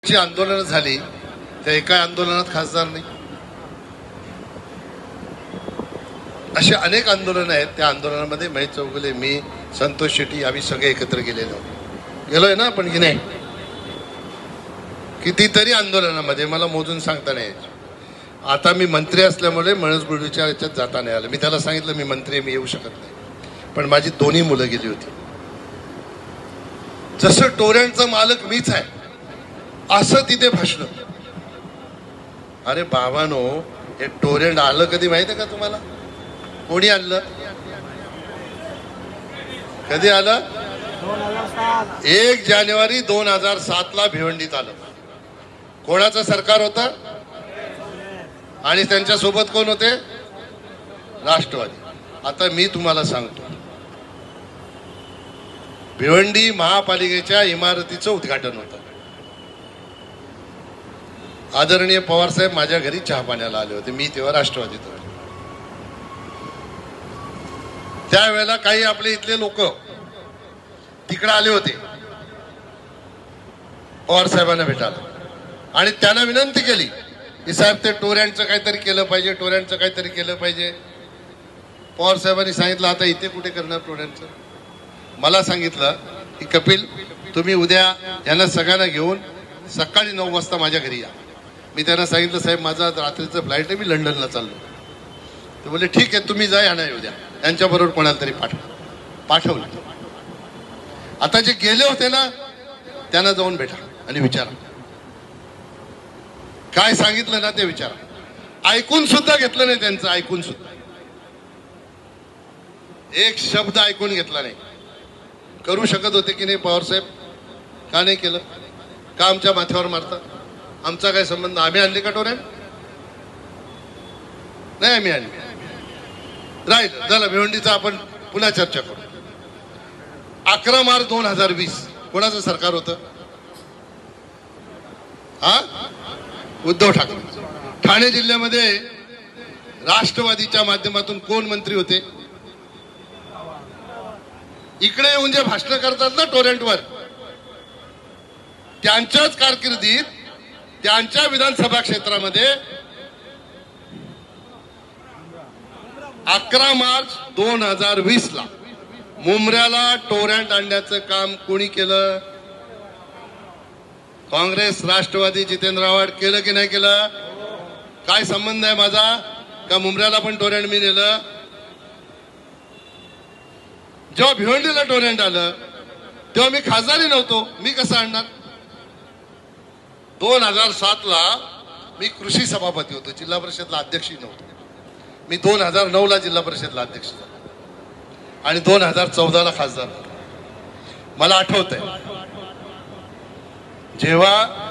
जी आंदोलनं झाली त्या एका आंदोलनात खासदार नाही, असे अनेक आंदोलन आहेत. त्या आंदोलनामध्ये महेश चौगुले, मी, संतोष शेट्टी आम्ही सगळे एकत्र गेलोय ना आपण की नाही. कितीतरी आंदोलनामध्ये मला मोजून सांगता नाही. आता मी मंत्री असल्यामुळे मळसगुडच्या याच्यात जाता नाही आलं. मी त्याला सांगितलं मी मंत्री मी येऊ शकत नाही, पण माझी दोन्ही मुलं गेली होती. जसं टोऱ्यांचा मालक मीच आहे असं तिथे भाषण. अरे बाबानो, हे टोरेंट आलं कधी माहिती आहे का तुम्हाला? कोणी आणलं? कधी आलं? 1 जानेवारी 2007 ला भिवंडीत आलं. कोणाचं सरकार होतं आणि त्यांच्या सोबत कोण होते? राष्ट्रवादी. आता मी तुम्हाला सांगतो, भिवंडी महापालिकेच्या इमारतीचं उद्घाटन होतं. आदरणीय पवार साहेब माझ्या घरी चहा पाण्याला आले होते. मी तेव्हा राष्ट्रवादीत होतो. त्यावेळेला काही आपले इथले लोक तिकडे आले होते पवार साहेबांना भेटायला आणि त्यांना विनंती केली की साहेब ते टोऱ्यांचं काहीतरी केलं पाहिजे, टोऱ्यांचं काहीतरी केलं पाहिजे. पवार साहेबांनी सांगितलं आता इथे कुठे करणार टोऱ्यांचं. मला सांगितलं की कपिल तुम्ही उद्या यांना सगळ्यांना घेऊन सकाळी 9 वाजता माझ्या घरी या. मी त्यांना सांगितलं साहेब माझा रात्रीचं फ्लाईट आहे, मी लंडनला चाललो. ते बोलले ठीक आहे तुम्ही जा, यांना येऊ द्या, यांच्याबरोबर कोणाला तरी पाठवलं. आता जे गेले होते ना त्यांना जाऊन भेटा आणि विचारा, काय सांगितलं ना ते विचारा. ऐकून सुद्धा घेतलं नाही त्यांचं, ऐकून सुद्धा एक शब्द ऐकून घेतला नाही. करू शकत होते की नाही पवार साहेब? का नाही केलं? का आमच्या माथ्यावर मारता? आमचा काय संबंध? आम्ही आणले का टोऱ्या? नाही आम्ही आणले. राहील झालं भिवंडीचा आपण पुन्हा चर्चा करू. 11 मार्च 2020 कोणाचं सरकार होतं? हा, उद्धव ठाकरे. ठाणे जिल्ह्यामध्ये राष्ट्रवादीच्या माध्यमातून कोण मंत्री होते? इकडे येऊन जे भाषण करतात ना टोरेंटवर, त्यांच्याच कारकिर्दीत त्यांच्या विधानसभा क्षेत्रामध्ये 11 मार्च 2020 ला मुंबऱ्याला टोरंट आणण्याचं काम कोणी केलं? काँग्रेस, राष्ट्रवादी, जितेंद्र आव्हाड केलं की नाही केलं? काय संबंध आहे माझा? का मुंबऱ्याला पण टोरंट मी नेलं? जेव्हा भिवंडीला टोरंट आलं तेव्हा मी खासदारी नव्हतो, मी कसं आणणार? 2007 ला मी कृषी सभापती होतो, जिल्हा परिषदला अध्यक्षही नव्हतो. मी 2009 ला जिल्हा परिषदला अध्यक्ष झालो आणि 2014 ला खासदार. मला आठवतंय जेव्हा